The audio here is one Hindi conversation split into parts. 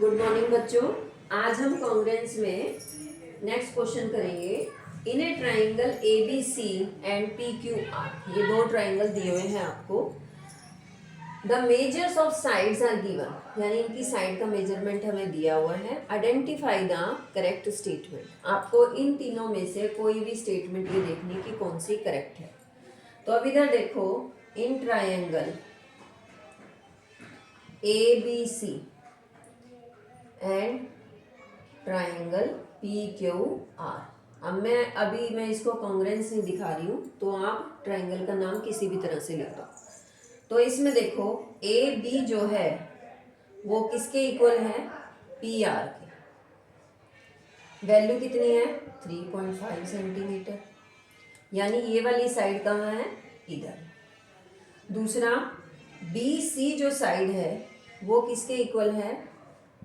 गुड मॉर्निंग बच्चों। आज हम कॉन्ग्रेंस में नेक्स्ट क्वेश्चन करेंगे। In a triangle A B C and P Q R, ये दो ट्राइंगल दिए हुए हैं आपको। The measures of sides are given, यानी इनकी साइड का मेजरमेंट हमें दिया हुआ है। आइडेंटिफाई द करेक्ट स्टेटमेंट, आपको इन तीनों में से कोई भी स्टेटमेंट ये देखनी कि कौन सी करेक्ट है। तो अब इधर देखो, in triangle A B C and triangle P Q R. अब मैं इसको कॉन्ग्रेंस नहीं दिखा रही हूँ, तो आप ट्राइंगल का नाम किसी भी तरह से लिख दो। तो इसमें देखो, ए बी जो है वो किसके इक्वल है? पी आर के। वैल्यू कितनी है? 3.5 सेंटीमीटर, यानी ये वाली साइड कहाँ है? इधर। दूसरा, बी सी जो साइड है वो किसके इक्वल है?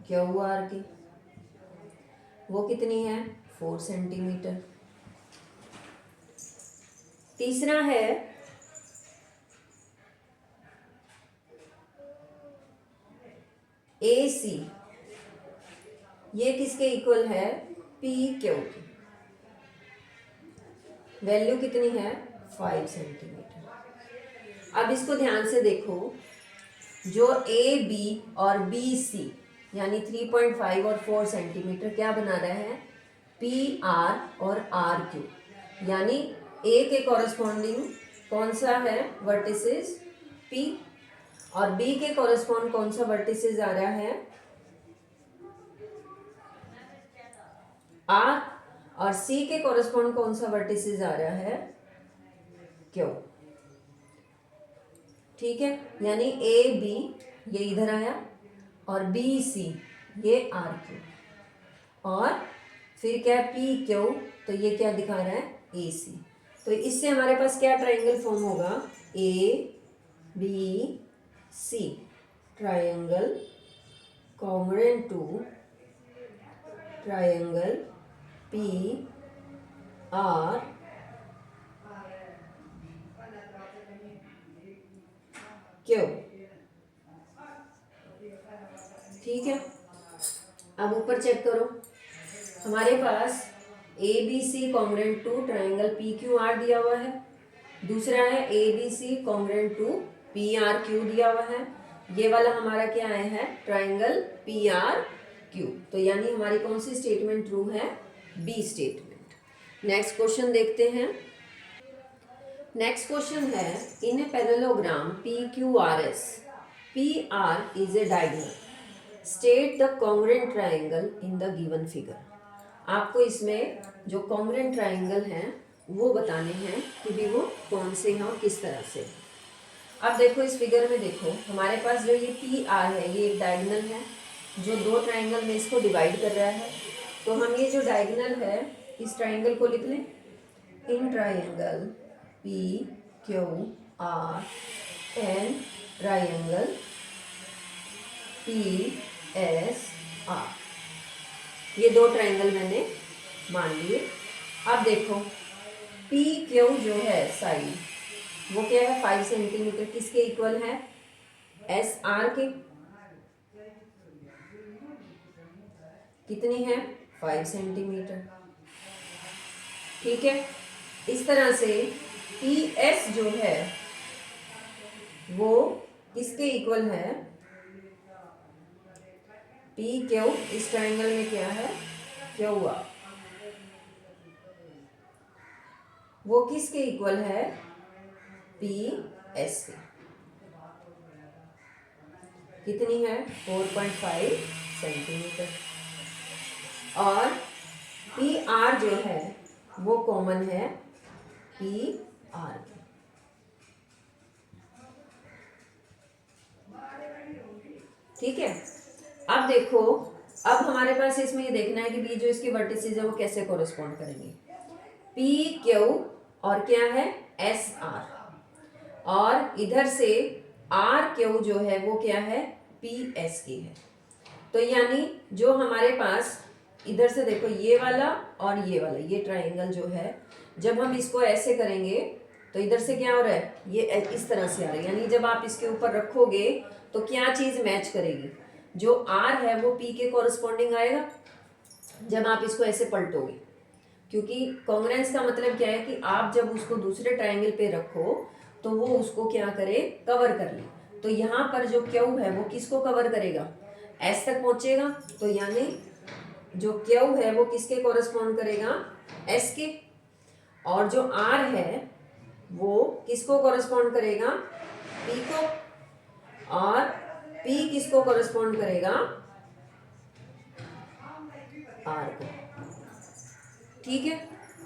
क्यू आर की। वो कितनी है? 4 सेंटीमीटर। तीसरा है ए सी, ये किसके इक्वल है? पी क्यू की। वैल्यू कितनी है? 5 सेंटीमीटर। अब इसको ध्यान से देखो, जो ए बी और बी सी यानी 3.5 और 4 सेंटीमीटर क्या बना रहे हैं? पी आर और आर क्यू, यानी ए के कॉरस्पॉन्डिंग कौन सा है वर्टिसेस? पी, और बी के कॉरस्पॉन्ड कौन सा वर्टिसेस आ रहा है? आर, और सी के कॉरस्पॉन्ड कौन सा वर्टिसेस आ रहा है? क्यू। ठीक है, यानी ए बी ये इधर आया और बी सी ये आर क्यू, और फिर क्या? पी क्यू, तो ये क्या दिखा रहा है? ए सी। तो इससे हमारे पास क्या ट्राइंगल फॉर्म होगा? A B C triangle congruent to triangle P R Q. ठीक है, अब ऊपर चेक करो, हमारे पास A B C congruent to triangle P Q R दिया हुआ है। दूसरा है A B C congruent to P R Q दिया हुआ है। ये वाला हमारा क्या आया है? Triangle P R Q. तो यानी हमारी कौन सी स्टेटमेंट ट्रू है? B statement. नेक्स्ट क्वेश्चन देखते हैं। नेक्स्ट क्वेश्चन है, in a parallelogram P Q R S, P R is a diagonal, state the congruent triangle in the given figure. आपको इसमें जो कॉन्ग्रुएंट ट्राइंगल हैं वो बताने हैं कि भी वो कौन से हैं और किस तरह से। अब देखो, इस फिगर में देखो, हमारे पास जो ये पी आर है ये एक डायगोनल है जो दो ट्राइंगल में इसको डिवाइड कर रहा है। तो हम ये जो डायगोनल है इस ट्राइंगल को लिख लें, in triangle P Q are and triangle P S are. ये दो ट्राइंगल मैंने मान लिए। अब देखो, पी क्यू जो है साइड वो क्या है? 5 सेंटीमीटर। किसके इक्वल है? एस आर के। कितनी है? 5 सेंटीमीटर। ठीक है, इस तरह से पी एस जो है वो किसके इक्वल है? पी क्यू, इस ट्राइंगल में क्या है? Q R. वो किसके इक्वल है? पी एस के। कितनी है? 4.5 सेंटीमीटर। और पी आर जो है वो कॉमन है पी आर के। ठीक है, अब देखो, अब हमारे पास इसमें ये देखना है कि बी जो इसके वर्टिसेस है वो कैसे कोरिस्पॉन्ड करेंगे। पी क्यू और क्या है? एस आर, और इधर से आर क्यू जो है वो क्या है? पी एस की है। तो यानी जो हमारे पास इधर से देखो, ये वाला और ये वाला, ये ट्राइंगल जो है, जब हम इसको ऐसे करेंगे तो इधर से क्या हो रहा है? ये इस तरह से आ रहा है, यानी जब आप इसके ऊपर रखोगे तो क्या चीज़ मैच करेगी? जो आर है वो पी के कॉरस्पॉन्डिंग आएगा जब आप इसको ऐसे पलटोगे, क्योंकि कॉन्ग्रेंस का मतलब क्या है कि आप जब उसको दूसरे ट्रायंगल पे रखो तो वो उसको क्या करे, कवर कर ले। तो यहाँ पर जो क्यू है वो किसको कवर करेगा, एस तक पहुंचेगा, तो यानी जो क्यू है वो किसके कॉरस्पॉन्ड करेगा, एस के। और जो आर है वो किसको कॉरस्पॉन्ड करेगा, पी को। और पी किसको कॉरस्पॉन्ड करेगा, आर को। ठीक है,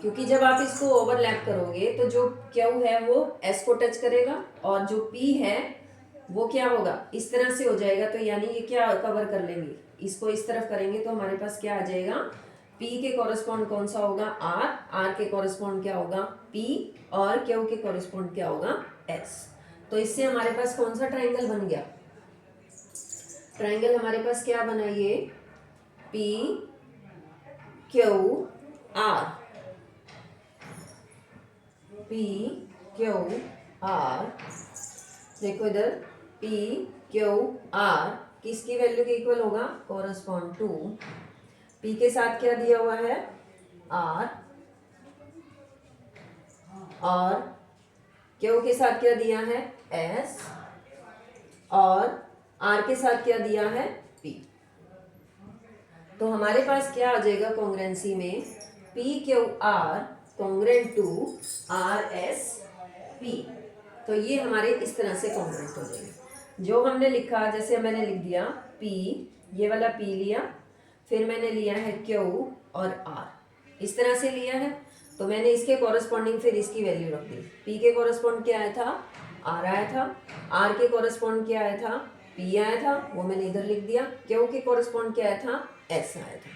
क्योंकि जब आप इसको ओवरलैप करोगे तो जो क्यू है वो एस को टच करेगा और जो पी है वो क्या होगा, इस तरह से हो जाएगा। तो यानी ये क्या कवर कर लेंगे, इसको इस तरफ करेंगे तो हमारे पास क्या आ जाएगा, पी के कॉरस्पॉन्ड कौन सा होगा, आर, आर के कॉरस्पॉन्ड क्या होगा, पी, और क्यू के कॉरस्पॉन्ड क्या होगा, एस। तो इससे हमारे पास कौन सा ट्राइंगल बन गया, ट्राइंगल हमारे पास क्या बना, ये P Q are, P Q are. देखो इधर पी क्यू आर किसकी वैल्यू के इक्वल होगा, कॉरस्पॉन्ड टू, पी के साथ क्या दिया हुआ है, आर, और क्यू के साथ क्या दिया है, एस, और आर के साथ क्या दिया है, पी। तो हमारे पास क्या आ जाएगा कॉन्ग्रेंसी में, P Q R congruent to R S P. तो ये हमारे इस तरह से कॉन्ग्रेंट हो जाएंगे। जो हमने लिखा, जैसे मैंने लिख दिया पी, ये वाला पी लिया, फिर मैंने लिया है क्यू और आर, इस तरह से लिया है। तो मैंने इसके कॉरस्पॉन्डिंग फिर इसकी वैल्यू रख दी। पी के कॉरस्पॉन्ड क्या आया था, आर आया था, आर के कॉरस्पॉन्ड क्या आया था, पी आया था, वो मैंने इधर लिख दिया। क्यू के कॉरस्पॉन्ड क्या आया था, एस आया था।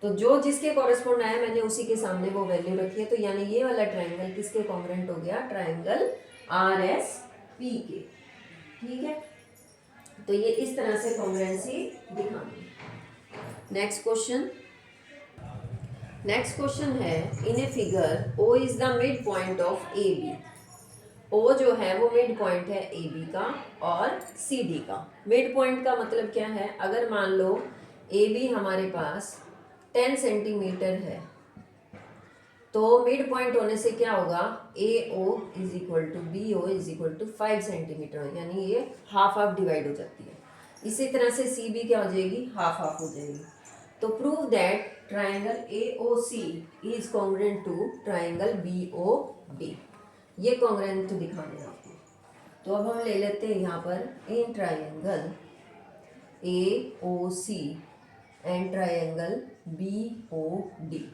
तो जो जिसके कॉरस्पॉन्ड आया मैंने उसी के सामने वो वैल्यू रखी है। तो यानी ये वाला ट्राइंगल किसके कॉन्ग्रेंट हो गया, ट्राइंगल आर एस पी के। ठीक है, तो ये इस तरह से कॉन्ग्रेंसी दिखानी है। नेक्स्ट क्वेश्चन, नेक्स्ट क्वेश्चन है, in a figure O is the mid point of A B. O जो है वो मिड पॉइंट है ए बी का और सी डी का। मिड पॉइंट का मतलब क्या है, अगर मान लो ए बी हमारे पास 10 सेंटीमीटर है, तो मिड पॉइंट होने से क्या होगा, A O is equal to B O is equal to 5 centimetre, यानी ये हाफ हाफ डिवाइड हो जाती है। इसी तरह से सी बी क्या हो जाएगी, हाफ हाफ हो जाएगी। तो prove that triangle A O C is congruent to triangle B O D. ये कॉन्ग्रेंट दिखाने हैं आपको। तो अब हम ले लेते हैं यहाँ पर in triangle A O C and triangle B O D.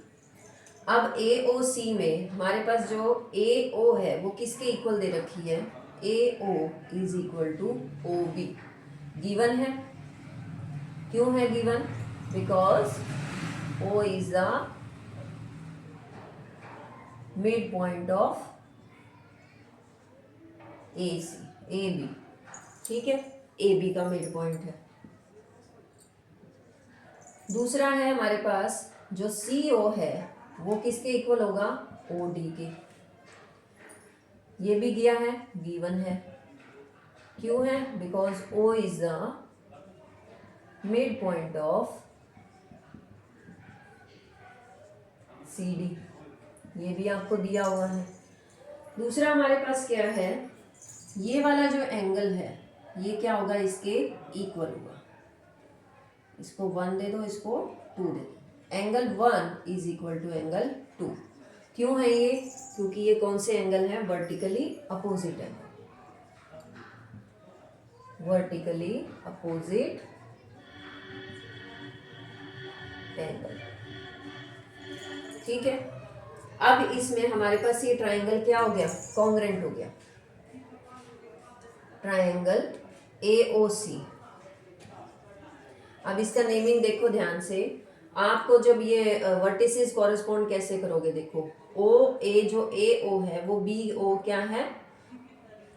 अब ए ओ सी में हमारे पास जो ए ओ है वो किसके इक्वल दे रखी है, A O is equal to O B, given है। क्यों है given, because O is the mid point of A C, A B. ठीक है, ए बी का मिड पॉइंट है। दूसरा है हमारे पास जो सी ओ है वो किसके इक्वल होगा, ओ डी के। ये भी दिया है, गिवन है। क्यों है, because O is the mid point of C D, ये भी आपको दिया हुआ है। दूसरा हमारे पास क्या है, ये वाला जो एंगल है ये क्या होगा, इसके इक्वल होगा। इसको 1 दे दो, इसको 2 दे दो। Angle 1 is equal to angle 2। क्यों है ये, क्योंकि ये कौन से एंगल है, vertically opposite angle, vertically opposite angle. ठीक है, अब इसमें हमारे पास ये ट्राइंगल क्या हो गया, कॉन्ग्रेंट हो गया। ट्राइंगल ए ओ सी। अब इसका नेमिंग देखो ध्यान से। आपको जब ये वर्टिसेस कॉरेस्पॉन्ड कैसे करोगे, देखो ओ ए, जो ए ओ है वो बी ओ क्या है,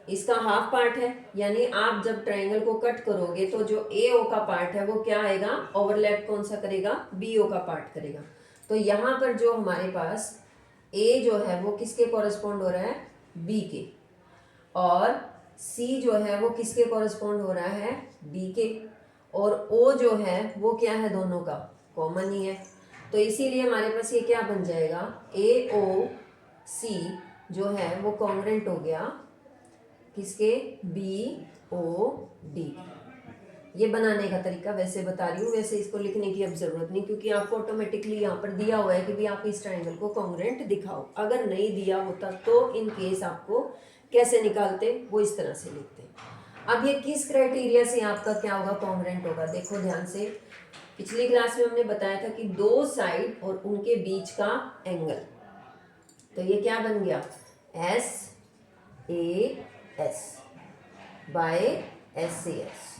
इसका हाफ पार्ट है। यानी आप जब ट्राइंगल को कट करोगे तो जो ए ओ का पार्ट है वो क्या आएगा, ओवरलैप कौन सा करेगा, बी ओ का पार्ट करेगा। तो यहाँ पर जो हमारे पास ए जो है वो किसके कॉरेस्पॉन्ड हो रहा है, बी के, और सी जो है वो किसके कॉरेस्पॉन्ड हो रहा है, डी के, और ओ जो है वो क्या है, दोनों का कॉमन ही है। तो इसीलिए हमारे पास ये क्या बन जाएगा, ए ओ सी जो है वो कॉन्ग्रेंट हो गया किसके, बी ओ डी। ये बनाने का तरीका वैसे बता रही हूँ, वैसे इसको लिखने की अब जरूरत नहीं, क्योंकि आपको ऑटोमेटिकली यहाँ पर दिया हुआ है कि भी आप इस ट्राइंगल को कॉन्ग्रेंट दिखाओ। अगर नहीं दिया होता तो इन केस आपको कैसे निकालते, वो इस तरह से लिखते। अब ये किस क्राइटेरिया से आपका क्या होगा, कॉन्ग्रेंट होगा। देखो ध्यान से, पिछली क्लास में हमने बताया था कि दो साइड और उनके बीच का एंगल, तो ये क्या बन गया, S A S by S A S.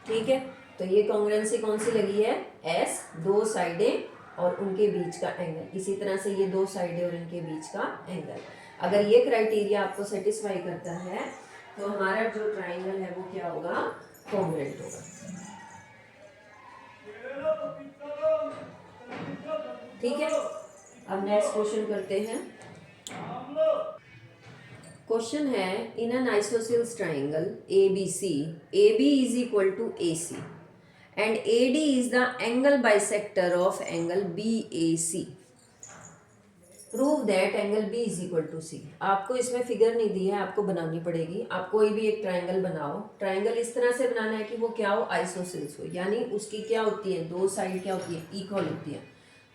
ठीक है, तो ये कॉन्ग्रुएंसी कौन सी लगी है, एस, दो साइडें और उनके बीच का एंगल। इसी तरह से ये दो साइडें और इनके बीच का एंगल। अगर ये क्राइटेरिया आपको सेटिस्फाई करता है तो हमारा जो ट्राइंगल है वो क्या होगा, कॉन्ग्रुएंट होगा। ठीक है, अब नेक्स्ट क्वेश्चन करते हैं। क्वेश्चन है, in an isosceles triangle ABC, AB is equal to AC and AD is the angle bisector of angle BAC. Prove that angle B is equal to C। आपको इसमें फिगर नहीं दी है, आपको बनानी पड़ेगी। आप कोई भी एक ट्राइंगल बनाओ, ट्राइंगल इस तरह से बनाना है कि वो क्या हो, आइसोसेल्स हो, यानी उसकी क्या होती है, दो साइड क्या होती है, इक्वल होती है।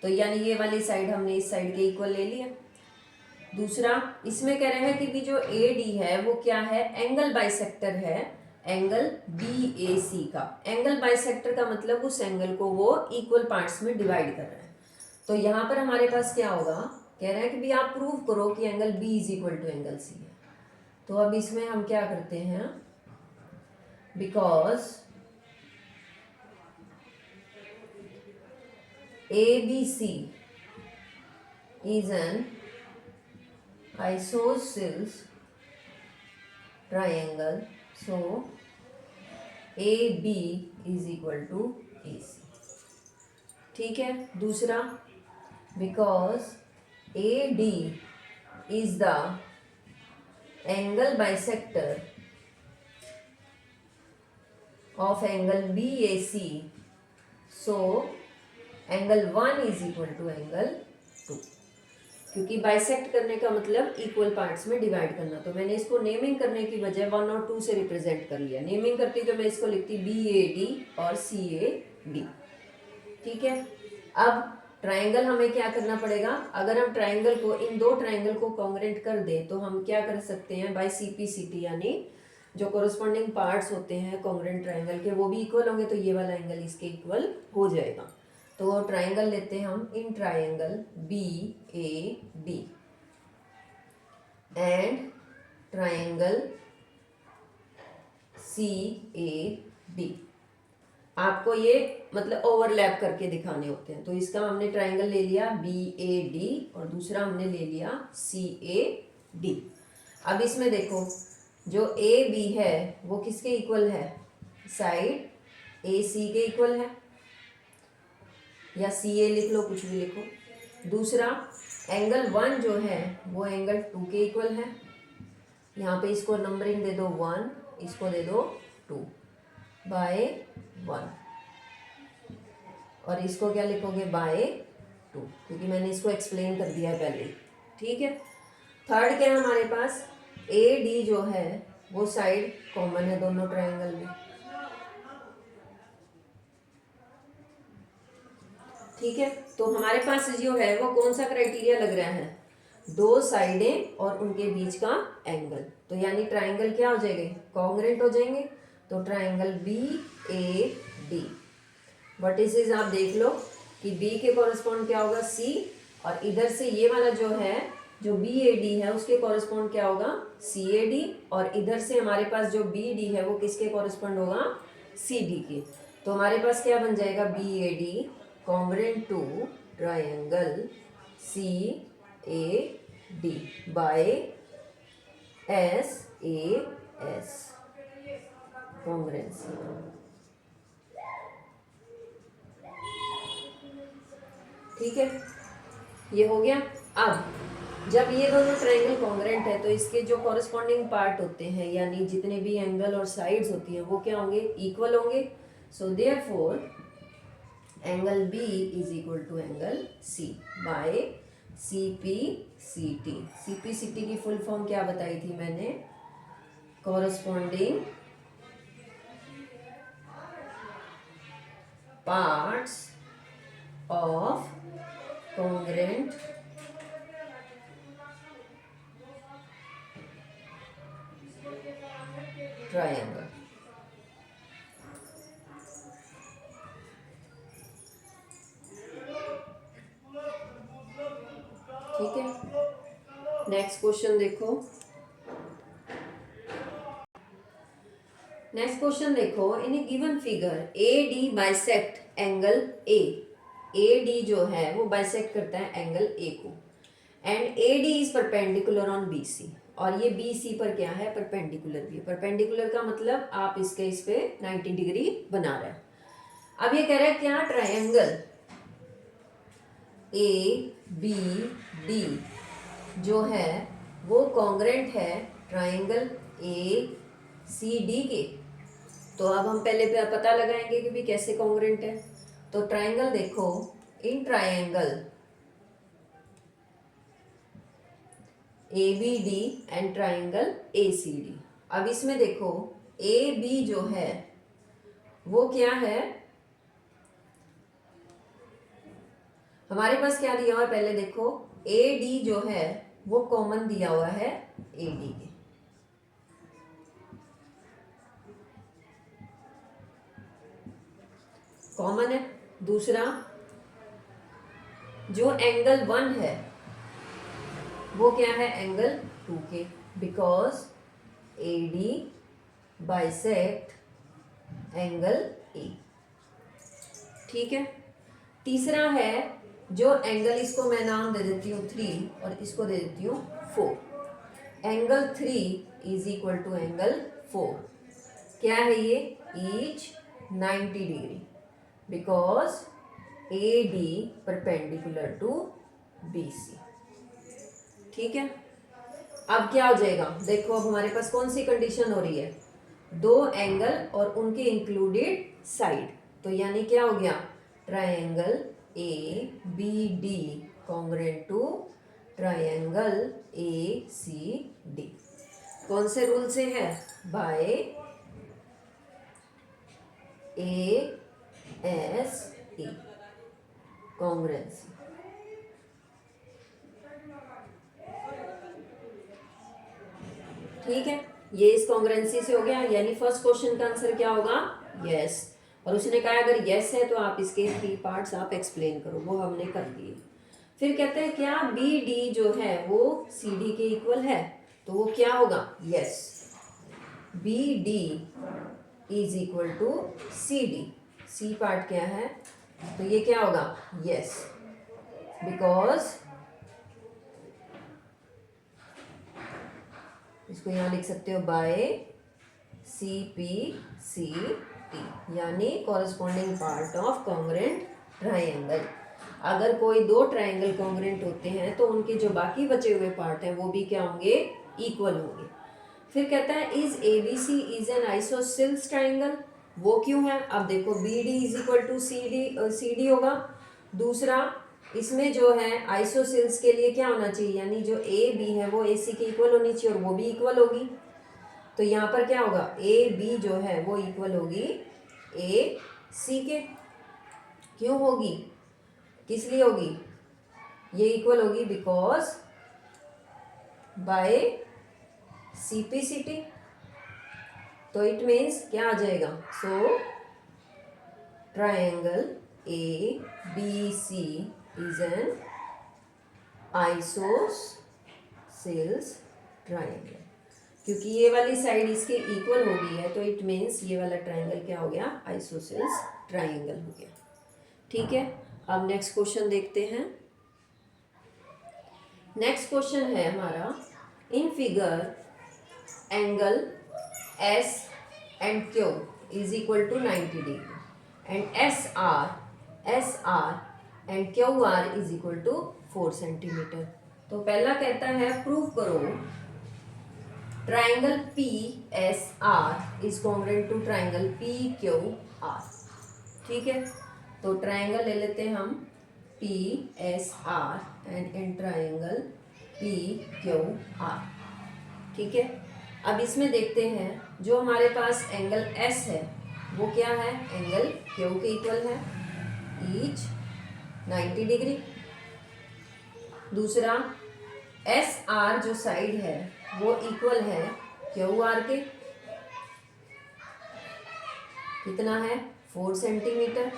तो यानी ये वाली साइड हमने इस साइड के इक्वल ले लिया। दूसरा, इसमें कह रहे हैं कि भी जो AD है वो क्या है, एंगल बाइसेक्टर है एंगल BAC का। एंगल बाइसेक्टर का मतलब उस एंगल को वो इक्वल पार्ट्स में डिवाइड कर रहे हैं। तो यहाँ पर हमारे पास क्या होगा, कह रहे हैं कि भी आप प्रूव करो कि angle B is equal to angle C है। तो अब इसमें हम क्या करते हैं, because ABC is an isosceles triangle, so AB is equal to AC। ठीक है, दूसरा, because AD is the angle bisector of angle BAC, so angle 1 is equal to angle 2। क्योंकि बाइसेक्ट करने का मतलब इक्वल पार्ट्स में डिवाइड करना, तो मैंने इसको नेमिंग करने की बजाय 1 और 2 से रिप्रेजेंट कर लिया। नेमिंग करती तो मैं इसको लिखती BAD और CAD। ठीक है, अब ट्राइंगल हमें क्या करना पड़ेगा, अगर हम ट्राइंगल को, इन दो ट्राइंगल को कॉन्ग्रुएंट कर दें तो हम क्या कर सकते हैं, बाय CPCT, यानी जो कोरस्पॉन्डिंग पार्ट्स होते हैं कॉन्ग्रुएंट ट्राइंगल के वो भी इक्वल होंगे, तो ये वाला एंगल इसके इक्वल हो जाएगा। तो ट्राइंगल लेते हैं हम, in triangle BAD and triangle CAD। आपको ये मतलब ओवरलैप करके दिखाने होते हैं। तो इसका हमने ट्राइंगल ले लिया BAD और दूसरा हमने ले लिया CAD। अब इसमें देखो, जो AB है वो किसके इक्वल है, साइड AC के इक्वल है, या CA लिख लो, कुछ भी लिखो। दूसरा, एंगल 1 जो है वो एंगल 2 के इक्वल है। यहाँ पे इसको नंबरिंग दे दो 1, इसको दे दो 2 बाय 1, और इसको क्या लिखोगे, बाय 2, क्योंकि मैंने इसको एक्सप्लेन कर दिया है पहले। ठीक है, थर्ड क्या है हमारे पास, AD जो है वो साइड कॉमन है दोनों ट्राइंगल में। ठीक है, तो हमारे पास जो है वो कौन सा क्राइटेरिया लग रहा है, दो साइडें और उनके बीच का एंगल। तो यानी ट्राइंगल क्या हो जाएंगे, कॉन्ग्रुएंट हो जाएंगे। तो triangle BAD, what is is आप देख लो कि B के कॉरेस्पॉन्ड क्या होगा, C, और इधर से ये वाला जो है, जो BAD है उसके कॉरेस्पॉन्ड क्या होगा, CAD, और इधर से हमारे पास जो BD है वो किसके कॉरेस्पॉन्ड होगा, CD के। तो हमारे पास क्या बन जाएगा, BAD congruent to triangle CAD by SAS congruency। ठीक है, ये हो गया। अब जब ये दोनों ट्राइंगल कॉन्ग्रुएंट है तो इसके जो कॉरेस्पॉन्डिंग पार्ट होते हैं, यानी जितने भी एंगल और साइड्स होती हैं वो क्या होंगे, इक्वल होंगे। So therefore angle B is equal to angle C by CPCT. CPCT की फुल फॉर्म क्या बताई थी मैंने? corresponding parts of congruent triangle. ठीक है, नेक्स्ट क्वेश्चन देखो। नेक्स्ट क्वेश्चन देखो, in a given figure A D bisect angle A D जो है वो बाइसेक्ट करता है एंगल ए को, and A D is perpendicular on B C, और ये बी सी पर क्या है? परपेंडिकुलर भी है। परपेंडिकुलर का मतलब आप इसके इस पे 90 डिग्री बना रहे हैं। अब ये कह रहा है क्या? ट्रायंगल ए बी डी जो है वो कॉन्ग्रेंट है ट्रायंगल ए सी डी के। तो अब हम पहले पता लगाएंगे कि भी कैसे कॉन्ग्रेंट है। तो ट्रायंगल देखो, in triangle A B D and triangle A C D. अब इसमें देखो ए बी जो है वो क्या है? हमारे पास क्या दिया हुआ है? पहले देखो ए डी जो है वो कॉमन दिया हुआ है ए डी के, कॉमन है। दूसरा जो एंगल 1 है वो क्या है? एंगल 2 के, because A D bisect angle ए। ठीक है। तीसरा है जो एंगल, इसको मैं नाम दे देती हूँ 3 और इसको दे देती हूँ 4। Angle 3 is equal to angle 4। क्या है ये? Each 90 degree, because A D perpendicular to B C. ठीक है। अब क्या हो जाएगा? देखो अब हमारे पास कौन सी कंडीशन हो रही है? दो एंगल और उनके इंक्लूडेड साइड। तो यानी क्या हो गया? Triangle A B D congruent to triangle A C D. कौन से रूल से है? By A S E, congruency. ठीक है, ये इस कॉन्ग्रुएंसी से हो गया। यानी फर्स्ट क्वेश्चन का आंसर क्या होगा? यस। और उसने कहा अगर यस है तो आप इसके 3 पार्ट्स आप एक्सप्लेन करो, वो हमने कर दिए। फिर कहते हैं क्या बी डी जो है वो सी डी के इक्वल है? तो वो क्या होगा? Yes, B D is equal to C D. C part क्या है? तो ये क्या होगा? यस, बिकॉज इसको यहां लिख सकते हो by C P C T, यानी corresponding part of congruent triangle. अगर कोई दो ट्रायंगल कॉन्ग्रुएंट होते हैं तो उनके जो बाकी बचे हुए पार्ट हैं वो भी क्या होंगे? इक्वल होंगे। फिर कहता है is A B C is an isosceles triangle. वो क्यों है? अब देखो B D is equal to C D होगा। दूसरा इसमें जो है आइसोसेल्स के लिए क्या होना चाहिए? यानी जो ए बी है वो ए सी के इक्वल होनी चाहिए और वो भी इक्वल होगी। तो यहाँ पर क्या होगा? ए बी जो है वो इक्वल होगी ए सी के। क्यों होगी? किस लिए होगी? ये इक्वल होगी बिकॉज बाय सीपीसीटी। तो इट मीन्स क्या आ जाएगा? So triangle A B C is an isosceles triangle. क्योंकि ये वाली साइड इसके इक्वल हो गई है तो इट मीन्स ये वाला ट्रायंगल क्या हो गया? आइसोसेल्स ट्रायंगल हो गया। ठीक है, अब नेक्स्ट क्वेश्चन देखते हैं। नेक्स्ट क्वेश्चन है हमारा, in figure angle S and Q is equal to 90 degree and S R and Q R is equal to 4 centimetre. तो पहला कहता है प्रूव करो triangle P S R is congruent to triangle P Q R. ठीक है, तो ट्राइंगल ले लेते हैं हम PSR and in triangle PQR। ठीक है, अब इसमें देखते हैं जो हमारे पास एंगल S है वो क्या है, एंगल Q के इक्वल है, ईच 90 डिग्री। दूसरा SR जो साइड है वो इक्वल है QR के, कितना है 4 सेंटीमीटर।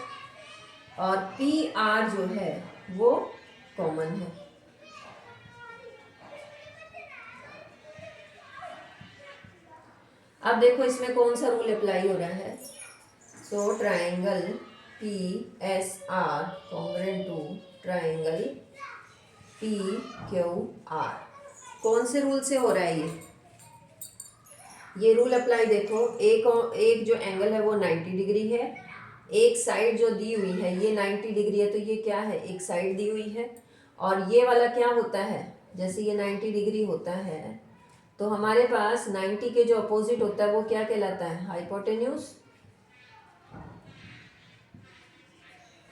और PR जो है वो कॉमन है। अब देखो इसमें कौन सा रूल अप्लाई हो रहा है। So triangle PSR congruent to triangle PQR, कौन से रूल से हो रहा है ये रूल अप्लाई देखो। एक जो एंगल है वो 90 डिग्री है, एक साइड जो दी हुई है ये 90 डिग्री है, तो ये क्या है, एक साइड दी हुई है। और ये वाला क्या होता है, जैसे ये 90 डिग्री होता है तो हमारे पास 90 के जो अपोजिट होता है वो क्या कहलाता है, हाइपोटेन्यूज।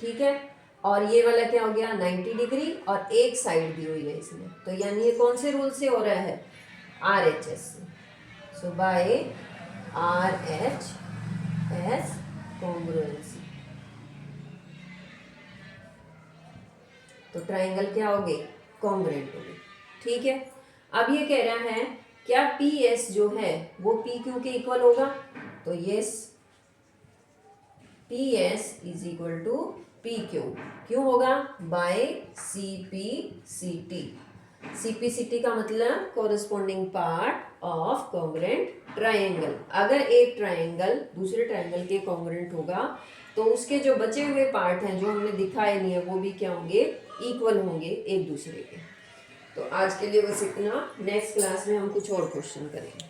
ठीक है, और ये वाला क्या हो गया 90 डिग्री और एक साइड दी हुई है इसमें, तो यानी ये कौन से रूल से हो रहा है, RHS से। सो बाय RHS कॉन्ग्रुएंसी तो ट्राइंगल क्या हो गई, कॉन्ग्रुएंट हो गई। ठीक है, अब ये कह रहा है क्या PS जो है वो PQ के इक्वल होगा, तो yes PS is equal to PQ, क्यों होगा, बाय CPCT। CPCT का मतलब corresponding part of congruent triangle. अगर एक ट्राइंगल दूसरे ट्राइंगल के कॉन्ग्रुएंट होगा तो उसके जो बचे हुए पार्ट हैं जो हमने दिखाए नहीं है वो भी क्या होंगे, इक्वल होंगे एक दूसरे के। तो आज के लिए बस इतना, नेक्स्ट क्लास में हम कुछ और क्वेश्चन करेंगे।